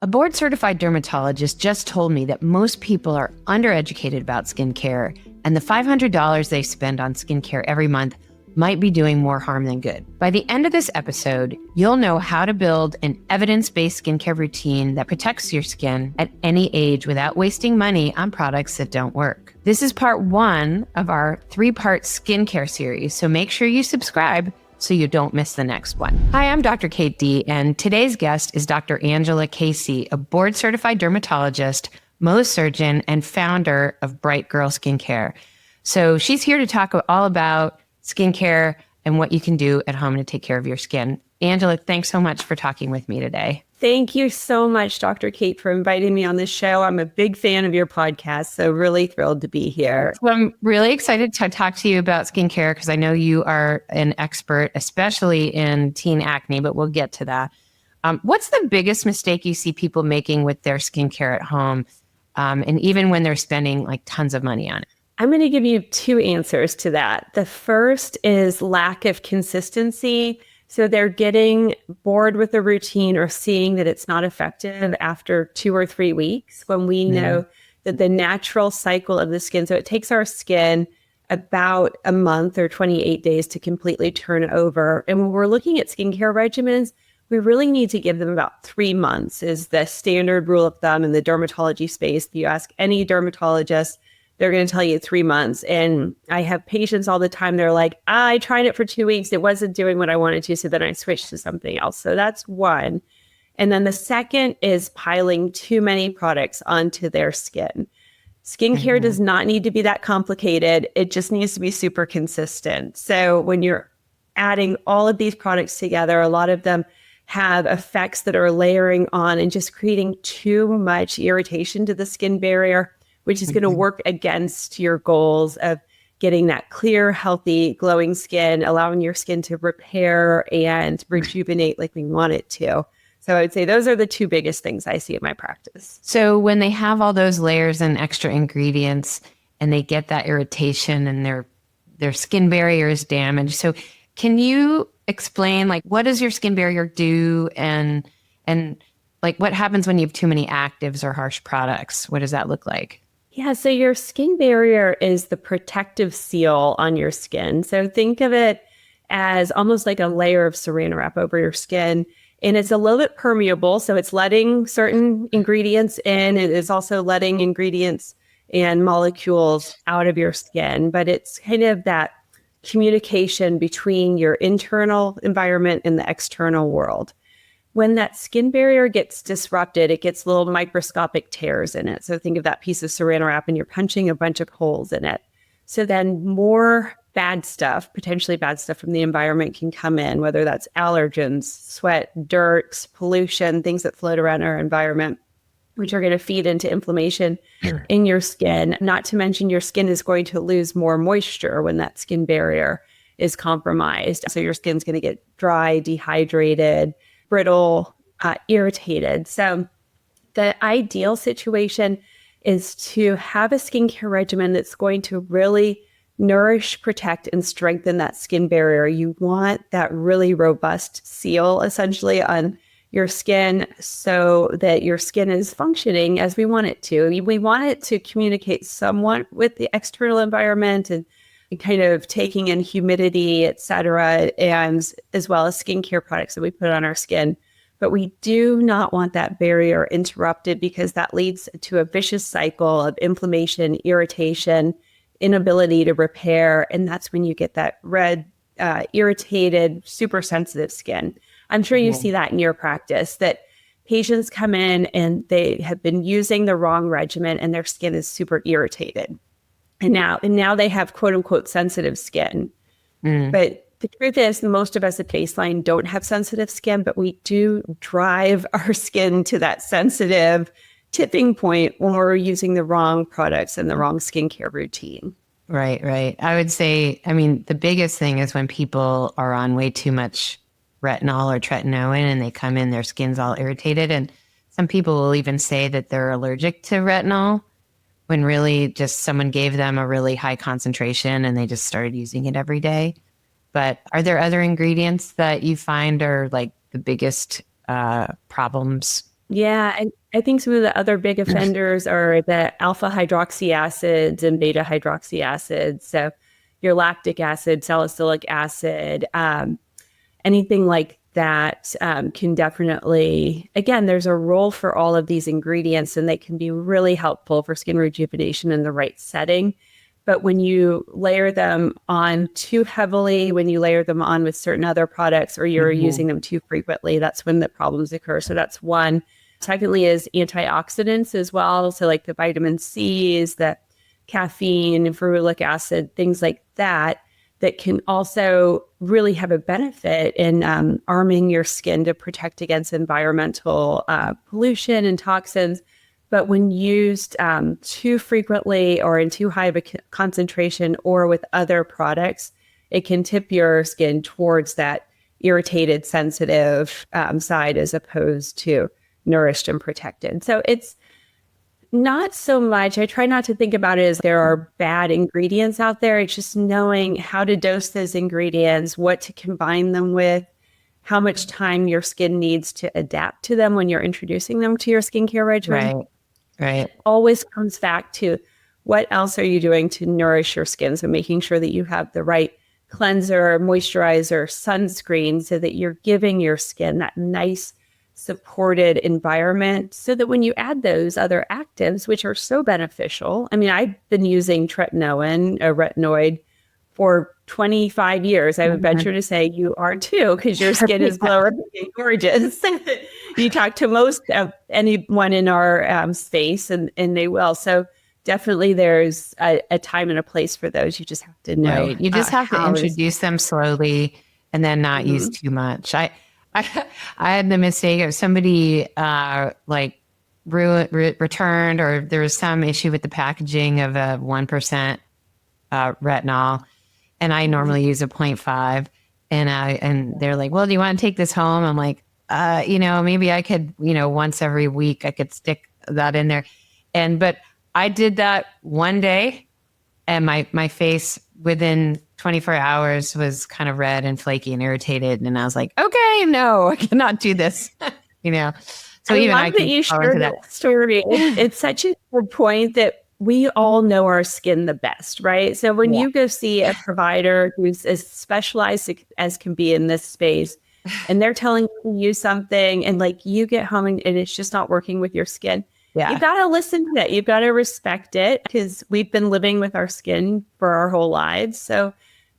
A board-certified dermatologist just told me that most people are undereducated about skincare, and the $500 they spend on skincare every month might be doing more harm than good. By the end of this episode, you'll know how to build an evidence-based skincare routine that protects your skin at any age without wasting money on products that don't work. This is part 1 of our 3-part skincare series, so make sure you subscribe so you don't miss the next one. Hi, I'm Dr. Kate D, and today's guest is Dr. Angela Casey, a board-certified dermatologist, Mohs surgeon, and founder of Bright Girl Skincare. So she's here to talk all about skincare and what you can do at home to take care of your skin. Angela, thanks so much for talking with me today. Thank you so much, Dr. Kate, for inviting me on this show. I'm a big fan of your podcast, so really thrilled to be here. Well, I'm really excited to talk to you about skincare because I know you are an expert, especially in teen acne, but we'll get to that. What's the biggest mistake you see people making with their skincare at home, and even when they're spending like tons of money on it? I'm going to give you 2 answers to that. The first is lack of consistency. So they're getting bored with the routine or seeing that it's not effective after 2 or 3 weeks when we know that the natural cycle of the skin. So it takes our skin about a month or 28 days to completely turn over. And when we're looking at skincare regimens, we really need to give them about 3 months is the standard rule of thumb in the dermatology space. If you ask any dermatologist, they're going to tell you 3 months. And I have patients all the time. They're like, I tried it for 2 weeks. It wasn't doing what I wanted to. So then I switched to something else. So that's one. And then the second is piling too many products onto their skin. Skincare does not need to be that complicated. It just needs to be super consistent. So when you're adding all of these products together, a lot of them have effects that are layering on and just creating too much irritation to the skin barrier, which is going to work against your goals of getting that clear, healthy, glowing skin, allowing your skin to repair and rejuvenate like we want it to. So I would say those are the 2 biggest things I see in my practice. So when they have all those layers and extra ingredients and they get that irritation and their skin barrier is damaged. So can you explain like what does your skin barrier do and like what happens when you have too many actives or harsh products? What does that look like? Yeah, so your skin barrier is the protective seal on your skin. So think of it as almost like a layer of saran wrap over your skin. And it's a little bit permeable. So it's letting certain ingredients in. It is also letting ingredients and molecules out of your skin. But it's kind of that communication between your internal environment and the external world. When that skin barrier gets disrupted, it gets little microscopic tears in it. So think of that piece of saran wrap and you're punching a bunch of holes in it. So then more bad stuff, potentially bad stuff from the environment can come in, whether that's allergens, sweat, dirt, pollution, things that float around our environment, which are going to feed into inflammation in your skin. Not to mention your skin is going to lose more moisture when that skin barrier is compromised. So your skin's going to get dry, dehydrated, brittle, irritated. So the ideal situation is to have a skincare regimen that's going to really nourish, protect, and strengthen that skin barrier. You want that really robust seal essentially on your skin so that your skin is functioning as we want it to. We want it to communicate somewhat with the external environment and kind of taking in humidity, et cetera, and as well as skincare products that we put on our skin. But we do not want that barrier interrupted because that leads to a vicious cycle of inflammation, irritation, inability to repair. And that's when you get that red, irritated, super sensitive skin. I'm sure you see that in your practice, that patients come in and they have been using the wrong regimen and their skin is super irritated. And now they have quote unquote sensitive skin. But the truth is most of us at baseline don't have sensitive skin, but we do drive our skin to that sensitive tipping point when we're using the wrong products and the wrong skincare routine. Right, right. I would say, I mean, the biggest thing is when people are on way too much retinol or tretinoin and they come in, their skin's all irritated. And some people will even say that they're allergic to retinol when really just someone gave them a really high concentration and they just started using it every day. But are there other ingredients that you find are like the biggest problems Yeah, and I think some of the other big offenders are the alpha hydroxy acids and beta hydroxy acids. So your lactic acid, salicylic acid, anything like that can definitely, again, there's a role for all of these ingredients and they can be really helpful for skin rejuvenation in the right setting. But when you layer them on too heavily, when you layer them on with certain other products or you're using them too frequently, that's when the problems occur. So that's one. Secondly is antioxidants as well. So like the vitamin C's, the caffeine, ferulic acid, things like that, that can also really have a benefit in arming your skin to protect against environmental pollution and toxins. But when used too frequently or in too high of a concentration or with other products, it can tip your skin towards that irritated, sensitive side as opposed to nourished and protected. So it's not so much, I try not to think about it as there are bad ingredients out there. It's just knowing how to dose those ingredients, what to combine them with, how much time your skin needs to adapt to them when you're introducing them to your skincare regimen. Right. Always comes back to what else are you doing to nourish your skin? So making sure that you have the right cleanser, moisturizer, sunscreen, so that you're giving your skin that nice supported environment so that when you add those other actives, which are so beneficial. I mean, I've been using tretinoin, a retinoid, for 25 years. I would venture to say you are too, because your skin is glowing and gorgeous. You talk to most of anyone in our space and they will. So definitely there's a time and a place for those. You just have to know. Right. You just have to introduce them slowly and then not use too much. I had the mistake of somebody returned, or there was some issue with the packaging of a 1% retinol, and I normally use a 0.5. And they're like, "Well, do you want to take this home?" I'm like, maybe I could, once every week I could stick that in there, but I did that one day, and my face within 24 hours was kind of red and flaky and irritated. And I was like, okay, no, I cannot do this. So even I can you shared that story. It's such a good point that we all know our skin the best, right? So when you go see a provider who's as specialized as can be in this space, and they're telling you something, and like you get home and it's just not working with your skin, you've got to listen to it. You've got to respect it, because we've been living with our skin for our whole lives. So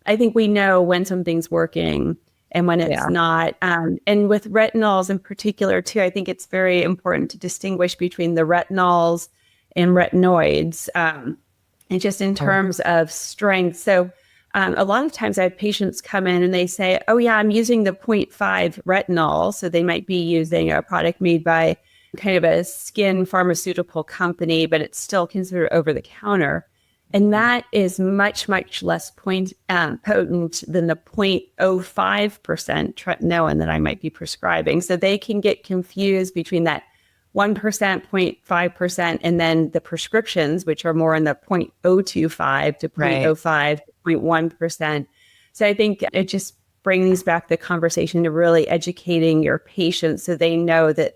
I think we know when something's working and when it's not. And with retinols in particular, too, I think it's very important to distinguish between the retinols and retinoids, and just in terms of strength. So a lot of times I have patients come in and they say, oh, yeah, I'm using the 0.5 retinol. So they might be using a product made by kind of a skin pharmaceutical company, but it's still considered over the counter. And that is much, much less potent than the 0.05% tretinoin that I might be prescribing. So they can get confused between that 1%, 0.5%, and then the prescriptions, which are more in the 0.025 to 0.05 to 0.1%. So I think it just brings back the conversation to really educating your patients so they know that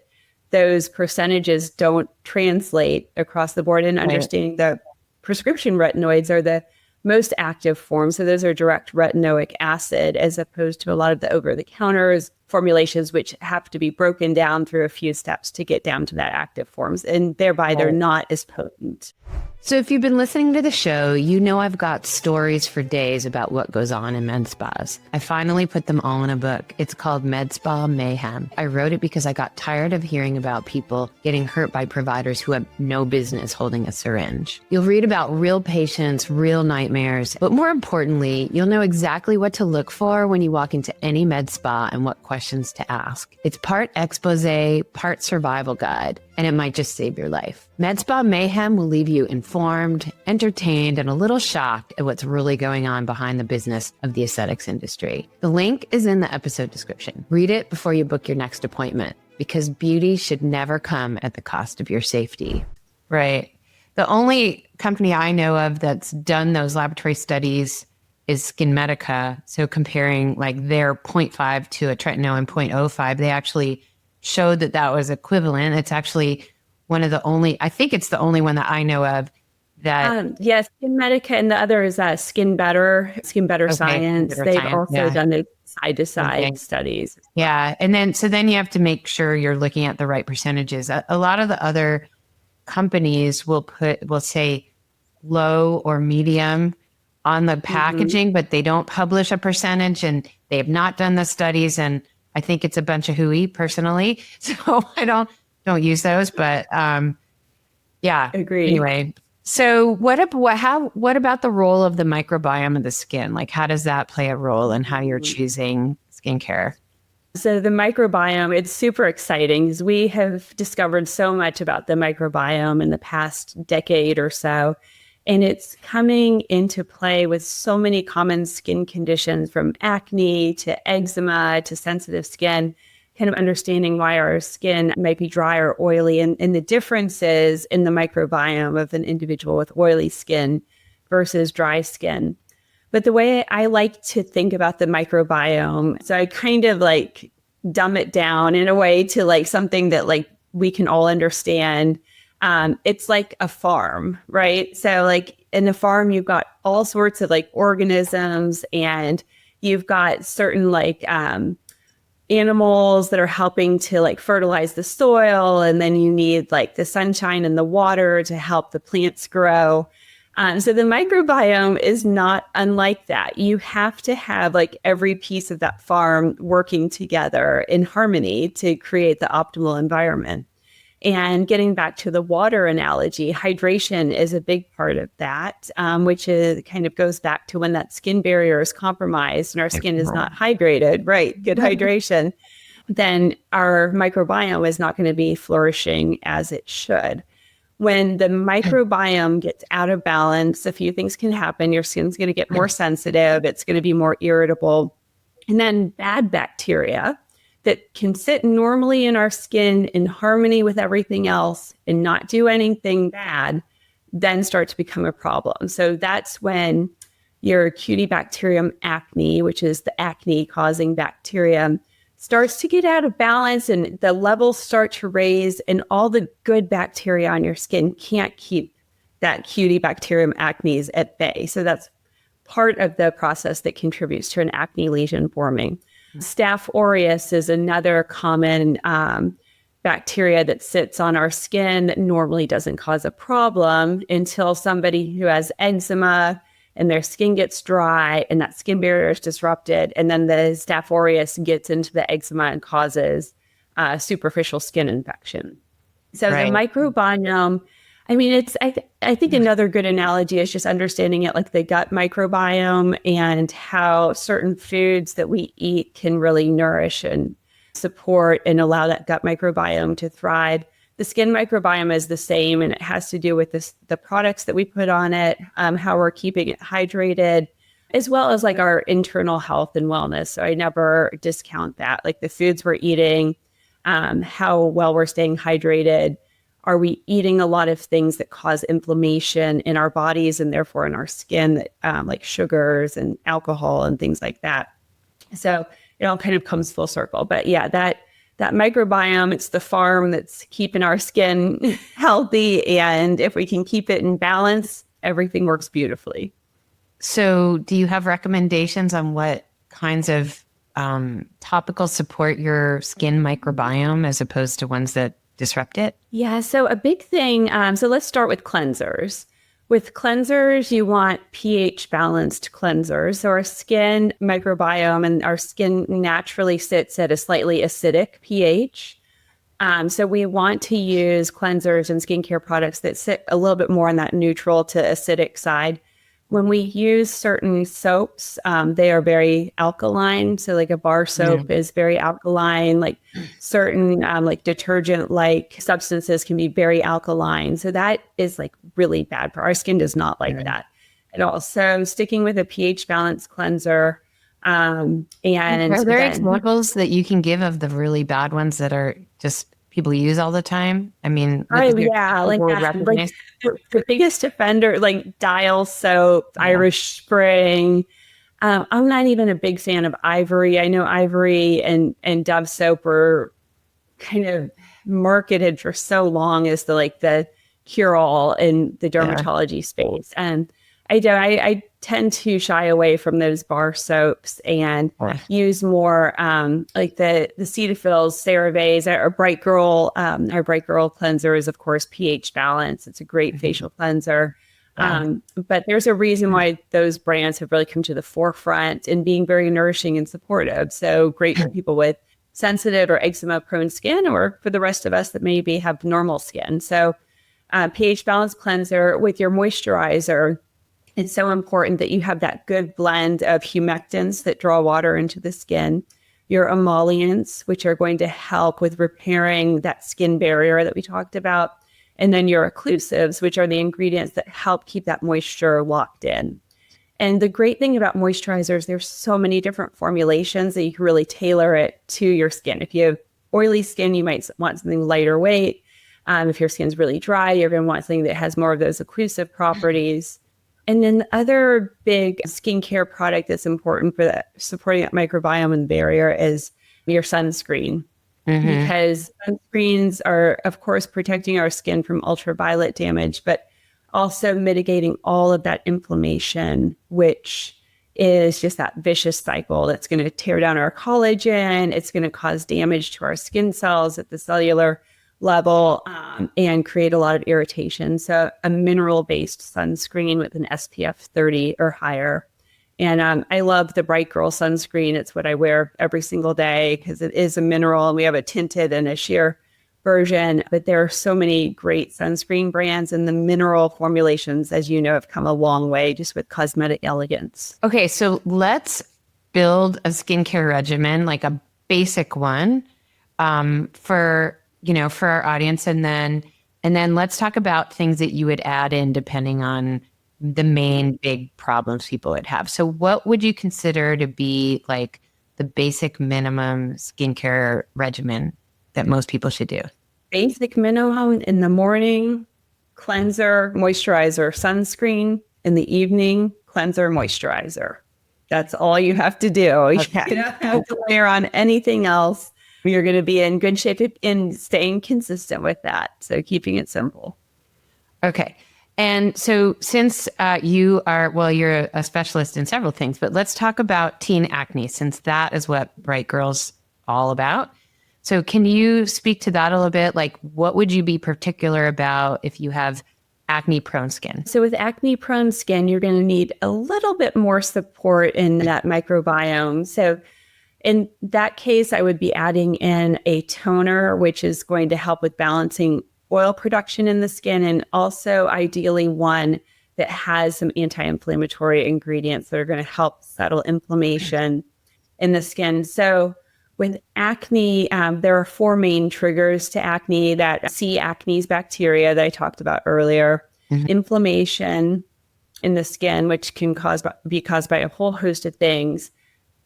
those percentages don't translate across the board, and understanding the prescription retinoids are the most active forms. So those are direct retinoic acid, as opposed to a lot of the over-the-counter formulations, which have to be broken down through a few steps to get down to that active forms. And thereby they're not as potent. So if you've been listening to the show, you know I've got stories for days about what goes on in med spas. I finally put them all in a book. It's called Med Spa Mayhem. I wrote it because I got tired of hearing about people getting hurt by providers who have no business holding a syringe. You'll read about real patients, real nightmares, but more importantly, you'll know exactly what to look for when you walk into any med spa and what questions to ask. It's part expose, part survival guide, and it might just save your life. Med Spa Mayhem will leave you informed, entertained, and a little shocked at what's really going on behind the business of the aesthetics industry. The link is in the episode description. Read it before you book your next appointment, because beauty should never come at the cost of your safety. Right. The only company I know of that's done those laboratory studies is Skin Medica. So comparing like their 0.5 to a tretinoin 0.05, they actually showed that that was equivalent. It's actually one of the only, I think it's the only one that I know of that. Yes, Skin Medica, and the other is Skin Better Okay, Science. computer They've science. also Yeah. done the side-to-side Okay. studies. Yeah. And then, so then you have to make sure you're looking at the right percentages. A lot of the other companies will say low or medium on the Mhm. packaging, but they don't publish a percentage and they have not done the studies. And I think it's a bunch of hooey personally. So I don't use those, but, yeah. Agreed. Anyway, so what about the role of the microbiome of the skin? Like, how does that play a role in how you're choosing skincare? So the microbiome, it's super exciting because we have discovered so much about the microbiome in the past decade or so. And it's coming into play with so many common skin conditions from acne to eczema to sensitive skin, kind of understanding why our skin might be dry or oily and the differences in the microbiome of an individual with oily skin versus dry skin. But the way I like to think about the microbiome, so I kind of like dumb it down in a way to like something that like we can all understand. It's like a farm, right? So like in the farm, you've got all sorts of like organisms, and you've got certain like animals that are helping to like fertilize the soil, and then you need like the sunshine and the water to help the plants grow. So the microbiome is not unlike that. You have to have like every piece of that farm working together in harmony to create the optimal environment. And getting back to the water analogy, hydration is a big part of that, which is kind of goes back to when that skin barrier is compromised and our skin is not hydrated, right? Good hydration, then our microbiome is not going to be flourishing as it should. When the microbiome gets out of balance, a few things can happen. Your skin's going to get more sensitive, it's going to be more irritable. And then bad bacteria that can sit normally in our skin in harmony with everything else and not do anything bad, then start to become a problem. So that's when your Cutibacterium acne, which is the acne causing bacterium, starts to get out of balance and the levels start to raise, and all the good bacteria on your skin can't keep that Cutibacterium acnes at bay. So that's part of the process that contributes to an acne lesion forming. Staph aureus is another common bacteria that sits on our skin that normally doesn't cause a problem until somebody who has eczema and their skin gets dry and that skin barrier is disrupted. And then the Staph aureus gets into the eczema and causes superficial skin infection. So the Right. microbiome, I mean, I think another good analogy is just understanding it like the gut microbiome and how certain foods that we eat can really nourish and support and allow that gut microbiome to thrive. The skin microbiome is the same, and it has to do with the products that we put on it, how we're keeping it hydrated, as well as like our internal health and wellness. So I never discount that, like the foods we're eating, how well we're staying hydrated. Are we eating a lot of things that cause inflammation in our bodies and therefore in our skin, like sugars and alcohol and things like that? So it all kind of comes full circle. But yeah, that microbiome, it's the farm that's keeping our skin healthy. And if we can keep it in balance, everything works beautifully. So, do you have recommendations on what kinds of topicals support your skin microbiome as opposed to ones that disrupt it? Yeah, so a big thing, so let's start with cleansers. With cleansers, you want pH balanced cleansers. So our skin microbiome and our skin naturally sits at a slightly acidic pH. So we want to use cleansers and skincare products that sit a little bit more on that neutral to acidic side. When we use certain soaps, they are very alkaline. So like a bar soap is very alkaline, like certain like detergent-like substances can be very alkaline. So that is like really bad for our skin, does not like that at all. So sticking with a pH balanced cleanser. And Are there then examples that you can give of the really bad ones that are just people use all the time? I mean, oh yeah, like would that, like recognize. the biggest offender, like Dial soap, Irish Spring. I'm not even a big fan of Ivory. I know Ivory and Dove soap are kind of marketed for so long as the cure-all in the dermatology space. And I tend to shy away from those bar soaps and use more like the Cetaphil's, CeraVe's, our Bright Girl. Our Bright Girl cleanser is, of course, pH balance. It's a great facial cleanser. But there's a reason why those brands have really come to the forefront in being very nourishing and supportive. So great for people with sensitive or eczema prone skin, or for the rest of us that maybe have normal skin. So pH balance cleanser with your moisturizer, it's so important that you have that good blend of humectants that draw water into the skin, your emollients, which are going to help with repairing that skin barrier that we talked about, and then your occlusives, which are the ingredients that help keep that moisture locked in. And the great thing about moisturizers, there's so many different formulations that you can really tailor it to your skin. If you have oily skin, you might want something lighter weight. If your skin's really dry, you're going to want something that has more of those occlusive properties. And then the other big skincare product that's important for supporting that microbiome and barrier is your sunscreen. Because sunscreens are, of course, protecting our skin from ultraviolet damage, but also mitigating all of that inflammation, which is just that vicious cycle that's going to tear down our collagen. It's going to cause damage to our skin cells at the cellular level and create a lot of irritation. So a mineral-based sunscreen with an SPF 30 or higher. And I love the Bright Girl sunscreen. It's what I wear every single day because it is a mineral, and we have a tinted and a sheer version. But there are so many great sunscreen brands, and the mineral formulations, as you know, have come a long way just with cosmetic elegance. Okay, so let's build a skincare regimen, like a basic one, for our audience, and then let's talk about things that you would add in depending on the main big problems people would have. So what would you consider to be like the basic minimum skincare regimen that most people should do? Basic minimum: in the morning, cleanser, moisturizer, sunscreen. In the evening, cleanser, moisturizer. That's all you have to do. Okay. You don't have to layer on anything else. You're going to be in good shape in staying consistent with that. So keeping it simple. Okay. And so since you're a specialist in several things, but let's talk about teen acne, since that is what Bright Girl's all about. So can you speak to that a little bit? Like, what would you be particular about if you have acne-prone skin? So with acne-prone skin, you're going to need a little bit more support in that microbiome. So in that case, I would be adding in a toner, which is going to help with balancing oil production in the skin, and also ideally one that has some anti-inflammatory ingredients that are going to help settle inflammation in the skin. So with acne, there are 4 main triggers to acne: that C. acnes bacteria that I talked about earlier, inflammation in the skin, which can be caused by a whole host of things,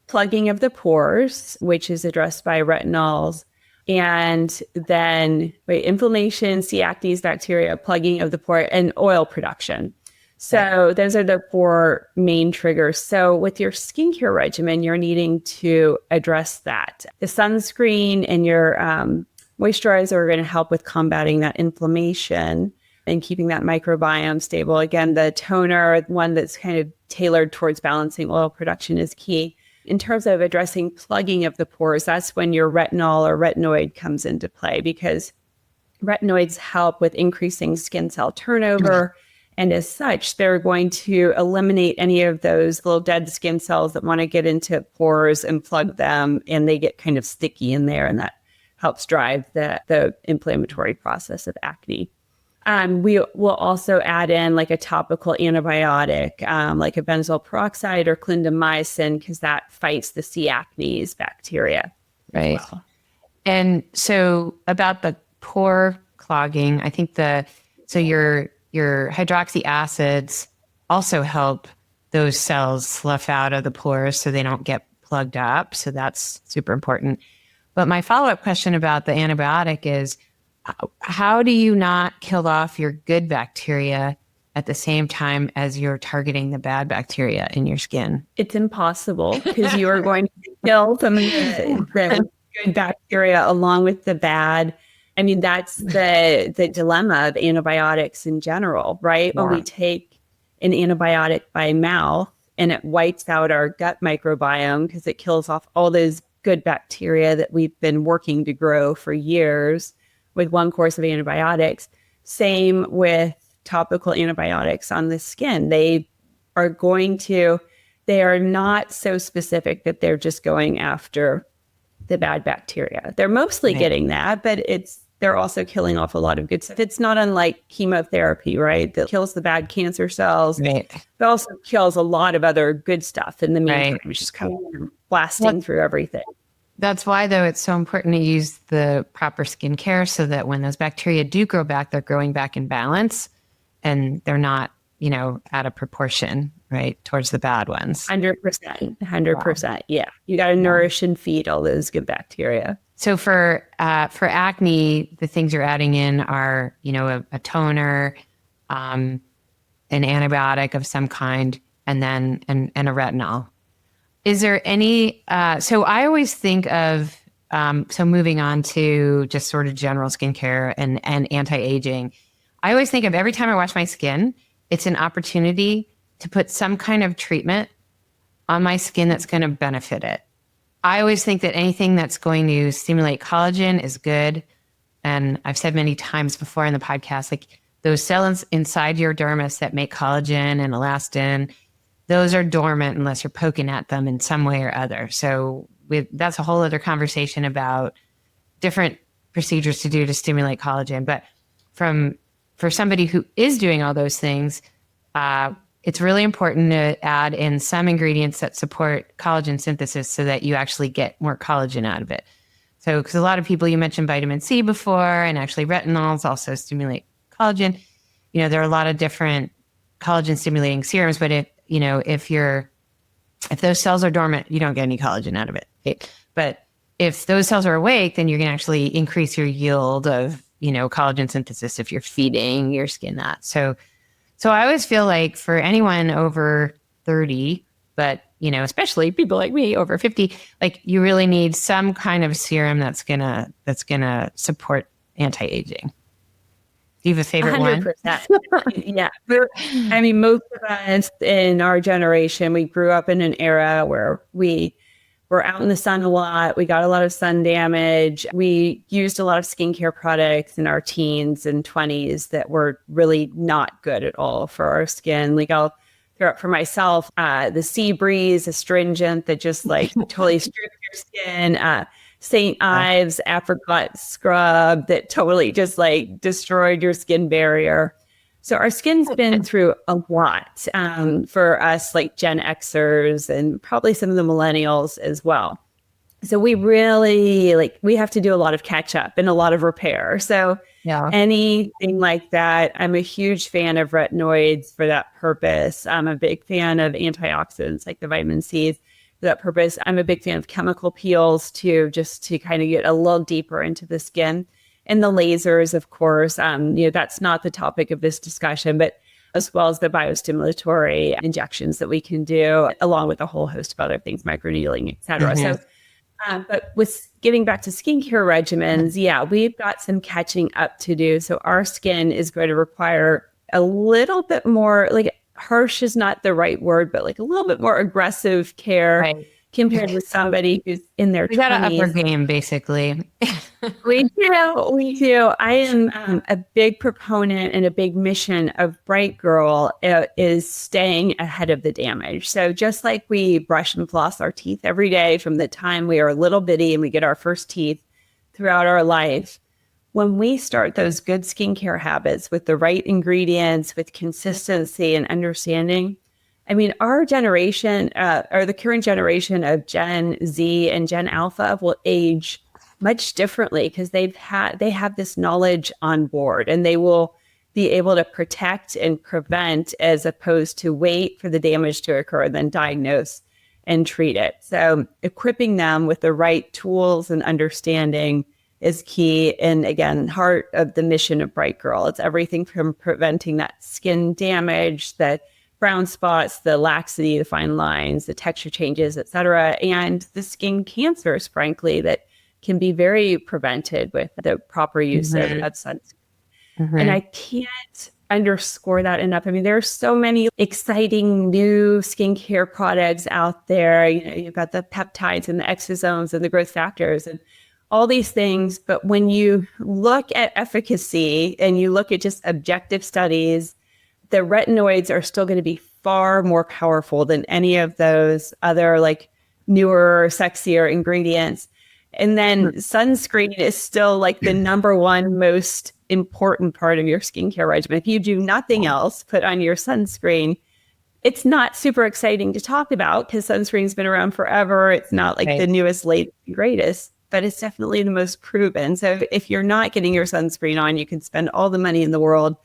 plugging of the pores, which is addressed by retinols, and then inflammation, C. acnes bacteria, plugging of the pore, and oil production. So those are the 4 main triggers. So with your skincare regimen, you're needing to address that. The sunscreen and your moisturizer are going to help with combating that inflammation and keeping that microbiome stable. Again, the toner, one that's kind of tailored towards balancing oil production, is key. In terms of addressing plugging of the pores, that's when your retinol or retinoid comes into play, because retinoids help with increasing skin cell turnover. And as such, they're going to eliminate any of those little dead skin cells that want to get into pores and plug them, and they get kind of sticky in there, and that helps drive the inflammatory process of acne. We will also add in like a topical antibiotic, like a benzoyl peroxide or clindamycin, because that fights the C. acnes bacteria. Right. Well. And so about the pore clogging, I think your hydroxy acids also help those cells slough out of the pores so they don't get plugged up. So that's super important. But my follow-up question about the antibiotic is, how do you not kill off your good bacteria at the same time as you're targeting the bad bacteria in your skin? It's impossible, because you are going to kill some of the good bacteria along with the bad. I mean, that's the dilemma of antibiotics in general, right? Yeah. When we take an antibiotic by mouth and it wipes out our gut microbiome because it kills off all those good bacteria that we've been working to grow for years with one course of antibiotics. Same with topical antibiotics on the skin. Are going to, they are not so specific that they're just going after the bad bacteria. They're mostly getting that, but they're also killing off a lot of good stuff. It's not unlike chemotherapy, right? That kills the bad cancer cells, but also kills a lot of other good stuff in the meantime. It's just kind of blasting through everything. That's why, though, it's so important to use the proper skincare so that when those bacteria do grow back, they're growing back in balance and they're not, out of proportion, right, towards the bad ones. 100%. Wow. Yeah. You got to nourish and feed all those good bacteria. So for acne, the things you're adding in are, a toner, an antibiotic of some kind, and then and a retinol. Is there any? So I always think of so moving on to just sort of general skincare and anti-aging. I always think of every time I wash my skin, it's an opportunity to put some kind of treatment on my skin that's going to benefit it. I always think that anything that's going to stimulate collagen is good. And I've said many times before in the podcast, like those cells inside your dermis that make collagen and elastin, those are dormant unless you're poking at them in some way or other. So that's a whole other conversation about different procedures to do to stimulate collagen. But for somebody who is doing all those things, it's really important to add in some ingredients that support collagen synthesis so that you actually get more collagen out of it. So, because a lot of people, you mentioned vitamin C before, and actually retinols also stimulate collagen. There are a lot of different collagen stimulating serums, but if those cells are dormant, you don't get any collagen out of it. Okay? But if those cells are awake, then you're going to actually increase your yield of, collagen synthesis if you're feeding your skin that. So I always feel like for anyone over 30, but, especially people like me over 50, like you really need some kind of serum that's gonna support anti-aging. Do you have a favorite 100%. One? Yeah. I mean, most of us in our generation, we grew up in an era where we were out in the sun a lot. We got a lot of sun damage. We used a lot of skincare products in our teens and 20s that were really not good at all for our skin. Like I'll throw up for myself, the Sea Breeze astringent that just like totally stripped your skin. St. Ives apricot scrub that totally just like destroyed your skin barrier. So our skin's been through a lot for us, like Gen Xers and probably some of the millennials as well. So we really we have to do a lot of catch up and a lot of repair. So anything like that, I'm a huge fan of retinoids for that purpose. I'm a big fan of antioxidants like the vitamin C for that purpose. I'm a big fan of chemical peels too, just to kind of get a little deeper into the skin. And the lasers, of course, that's not the topic of this discussion, but as well as the biostimulatory injections that we can do, along with a whole host of other things, microneedling, et cetera. So, but with getting back to skincare regimens, we've got some catching up to do. So our skin is going to require a little bit more, harsh is not the right word, but a little bit more aggressive care compared with somebody who's in their 20s. We got to up our game, basically. We do. I am a big proponent and a big mission of Bright Girl is staying ahead of the damage. So just like we brush and floss our teeth every day from the time we are little bitty and we get our first teeth throughout our life, when we start those good skincare habits with the right ingredients, with consistency and understanding, I mean, our generation or the current generation of Gen Z and Gen Alpha will age much differently because they have this knowledge on board and they will be able to protect and prevent as opposed to wait for the damage to occur and then diagnose and treat it. So equipping them with the right tools and understanding is key. And again, heart of the mission of Bright Girl. It's everything from preventing that skin damage, the brown spots, the laxity, the fine lines, the texture changes, et cetera, and the skin cancers, frankly, that can be very prevented with the proper use of sunscreen. And I can't underscore that enough. I mean, there are so many exciting new skincare products out there. You know, you've got the peptides and the exosomes and the growth factors and all these things. But when you look at efficacy and you look at just objective studies, the retinoids are still going to be far more powerful than any of those other like newer, sexier ingredients. And then sunscreen is still like the number one most important part of your skincare regimen. If you do nothing else, put on your sunscreen. It's not super exciting to talk about because sunscreen's been around forever. It's not like the newest, latest, greatest, but it's definitely the most proven. So if you're not getting your sunscreen on, you can spend all the money in the world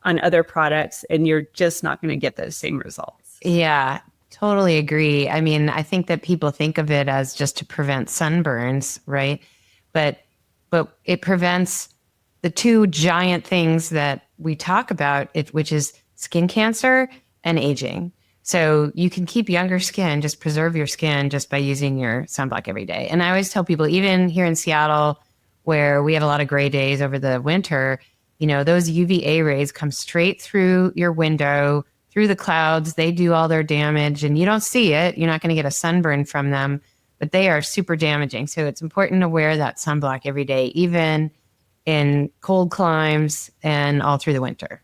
on other products and you're just not going to get those same results. Yeah, totally agree. I mean, I think that people think of it as just to prevent sunburns, right? But it prevents the two giant things that we talk about, which is skin cancer and aging. So you can keep younger skin, just preserve your skin just by using your sunblock every day. And I always tell people, even here in Seattle, where we have a lot of gray days over the winter, you know, those UVA rays come straight through your window, through the clouds. They do all their damage and you don't see it. You're not going to get a sunburn from them, but they are super damaging. So it's important to wear that sunblock every day, even in cold climes and all through the winter.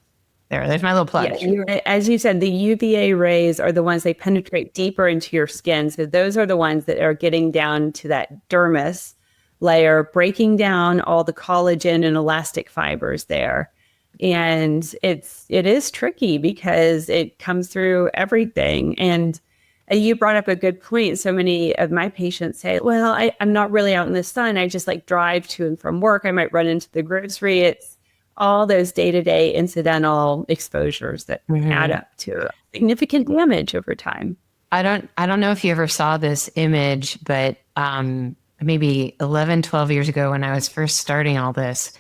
There's my little plug. Yeah, as you said, the UVA rays are the ones they penetrate deeper into your skin. So those are the ones that are getting down to that dermis layer, breaking down all the collagen and elastic fibers there. And it is tricky because it comes through everything. And you brought up a good point. So many of my patients say, well, I'm not really out in the sun. I just like drive to and from work. I might run into the grocery. It's all those day-to-day incidental exposures that add up to significant damage over time. I don't know if you ever saw this image, but maybe 11, 12 years ago when I was first starting all this,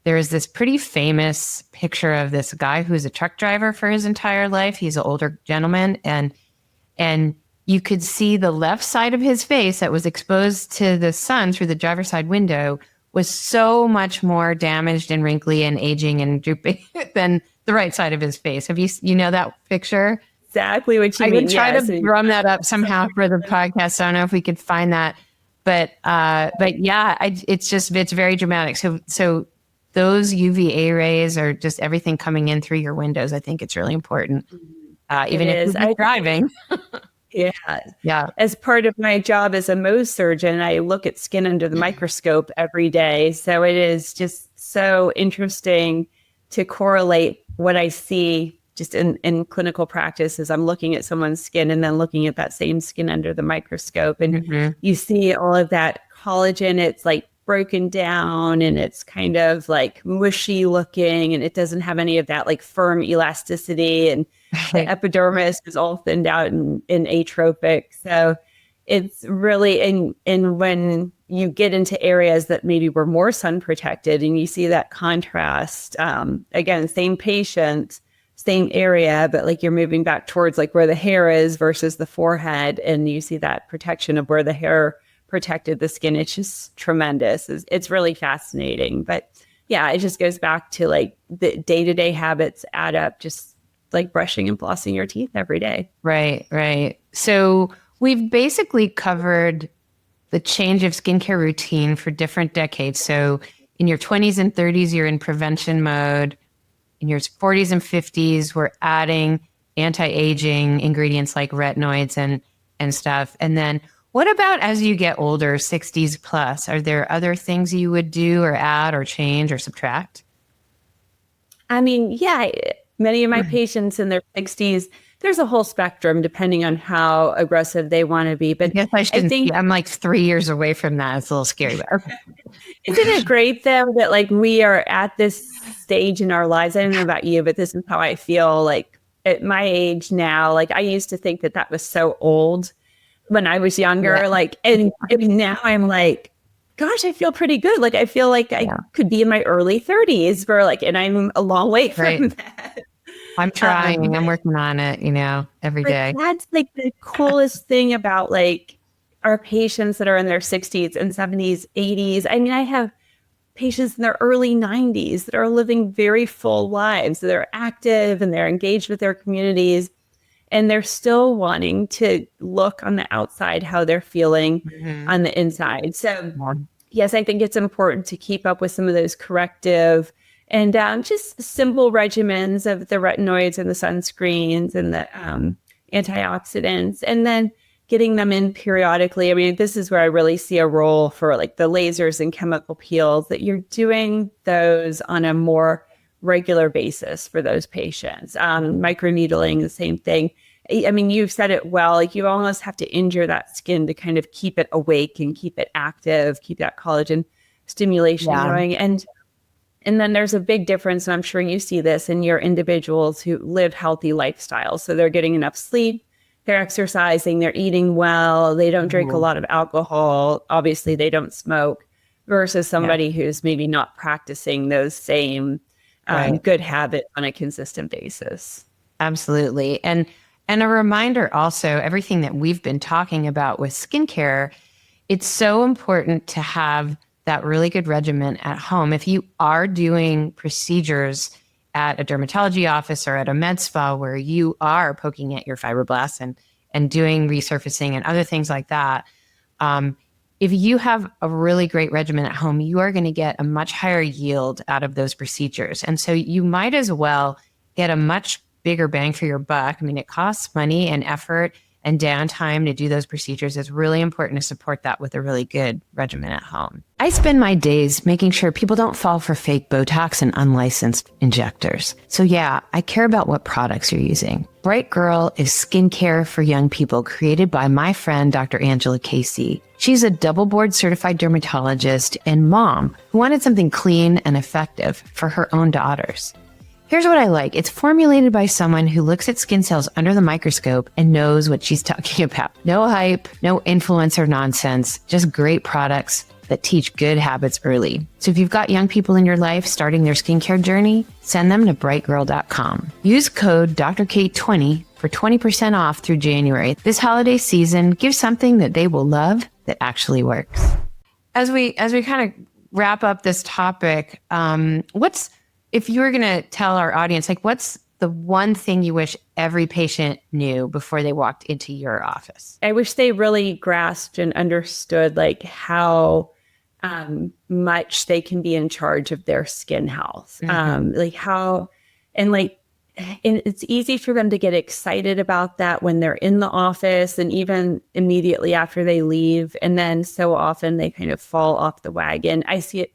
there is this pretty famous picture of this guy who's a truck driver for his entire life. He's an older gentleman, and you could see the left side of his face that was exposed to the sun through the driver's side window was so much more damaged and wrinkly and aging and drooping than the right side of his face. Have you know that picture? Exactly what you I mean. would try to drum that up somehow for the podcast. I don't know if we could find that, but yeah, it's very dramatic. So those UVA rays are just everything coming in through your windows. I think it's really important, even if you're driving. Yeah. As part of my job as a Mohs surgeon, I look at skin under the microscope every day. So it is just so interesting to correlate what I see just in clinical practice as I'm looking at someone's skin and then looking at that same skin under the microscope. And you see all of that collagen. It's like broken down and it's kind of like mushy looking and it doesn't have any of that like firm elasticity, and the epidermis is all thinned out and atrophic. So it's really, and when you get into areas that maybe were more sun protected and you see that contrast, again, same patient, same area, but like you're moving back towards like where the hair is versus the forehead, and you see that protection of where the hair protected the skin. It's just tremendous. It's really fascinating. But yeah, it just goes back to like the day-to-day habits add up, just like brushing and flossing your teeth every day. Right. So we've basically covered the change of skincare routine for different decades. So in your 20s and 30s, you're in prevention mode. In your 40s and 50s, we're adding anti-aging ingredients like retinoids and stuff. And then what about as you get older, 60s plus? Are there other things you would do or add or change or subtract? I mean, yeah, many of my patients in their 60s, there's a whole spectrum depending on how aggressive they want to be. But I think I'm like 3 years away from that. It's a little scary. But isn't it great though that like we are at this stage in our lives? I don't know about you, but this is how I feel like at my age now. Like I used to think that was so old when I was younger, like, and now I'm like, gosh, I feel pretty good. Like, I feel like I could be in my early 30s for like, and I'm a long way from that. I'm trying, I'm working on it, every day. That's like the coolest thing about like our patients that are in their 60s and 70s, 80s. I mean, I have patients in their early 90s that are living very full lives. They're active and they're engaged with their communities, and they're still wanting to look on the outside how they're feeling on the inside. So yes, I think it's important to keep up with some of those corrective and just simple regimens of the retinoids and the sunscreens and the antioxidants, and then getting them in periodically. I mean, this is where I really see a role for like the lasers and chemical peels, that you're doing those on a more regular basis for those patients. Microneedling, the same thing. I mean, you've said it well, like you almost have to injure that skin to kind of keep it awake and keep it active, keep that collagen stimulation going. And then there's a big difference, and I'm sure you see this in your individuals who live healthy lifestyles. So they're getting enough sleep, they're exercising, they're eating well, they don't drink a lot of alcohol, obviously they don't smoke, versus somebody who's maybe not practicing those same good habits on a consistent basis. Absolutely. And a reminder also, everything that we've been talking about with skincare, it's so important to have that really good regimen at home. If you are doing procedures at a dermatology office or at a med spa where you are poking at your fibroblasts and doing resurfacing and other things like that, if you have a really great regimen at home, you are going to get a much higher yield out of those procedures. And so you might as well get a much bigger bang for your buck. I mean, it costs money and effort and downtime to do those procedures. It's really important to support that with a really good regimen at home. I spend my days making sure people don't fall for fake Botox and unlicensed injectors. So yeah, I care about what products you're using. Bright Girl is skincare for young people, created by my friend, Dr. Angela Casey. She's a double board certified dermatologist and mom who wanted something clean and effective for her own daughters. Here's what I like. It's formulated by someone who looks at skin cells under the microscope and knows what she's talking about. No hype, no influencer nonsense, just great products that teach good habits early. So if you've got young people in your life starting their skincare journey, send them to brightgirl.com. Use code DrKate20 for 20% off through January. This holiday season, give something that they will love that actually works. As we kind of wrap up this topic, if you were going to tell our audience, like, what's the one thing you wish every patient knew before they walked into your office? I wish they really grasped and understood like how much they can be in charge of their skin health. And it's easy for them to get excited about that when they're in the office and even immediately after they leave. And then so often they kind of fall off the wagon. I see it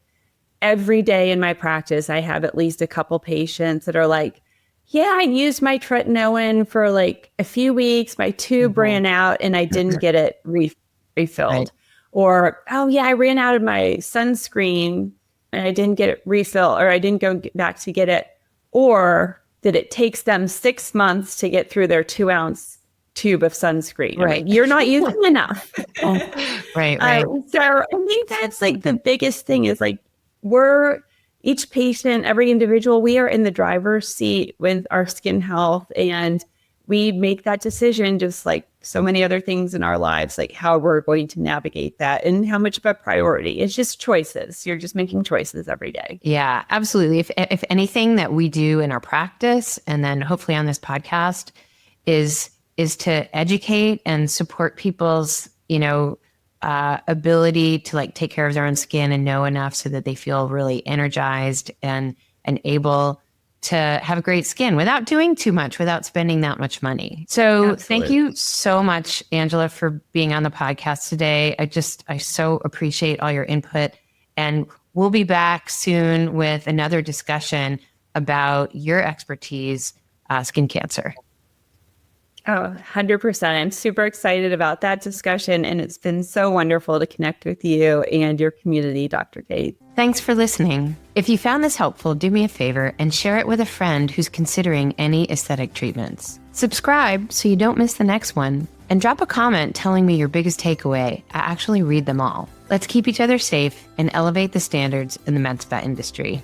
every day in my practice. I have at least a couple patients that are like, yeah, I used my tretinoin for like a few weeks. My tube ran out and I didn't get it refilled. Right. Or, oh yeah, I ran out of my sunscreen and I didn't get it refilled, or I didn't go back to get it. Or that it takes them 6 months to get through their 2-ounce tube of sunscreen. Right. Like, you're not using enough. Right. So I think that's like the biggest thing is like, each patient, every individual, we are in the driver's seat with our skin health, and we make that decision just like so many other things in our lives, like how we're going to navigate that and how much of a priority. It's just choices. You're just making choices every day. Yeah, absolutely. If anything that we do in our practice and then hopefully on this podcast is to educate and support people's, ability to like take care of their own skin and know enough so that they feel really energized and able to have great skin without doing too much, without spending that much money. So Absolutely. Thank you so much, Angela, for being on the podcast today. I so appreciate all your input, and we'll be back soon with another discussion about your expertise, skin cancer. Oh, 100%. I'm super excited about that discussion, and it's been so wonderful to connect with you and your community, Dr. Kate. Thanks for listening. If you found this helpful, do me a favor and share it with a friend who's considering any aesthetic treatments. Subscribe so you don't miss the next one, and drop a comment telling me your biggest takeaway. I actually read them all. Let's keep each other safe and elevate the standards in the med spa industry.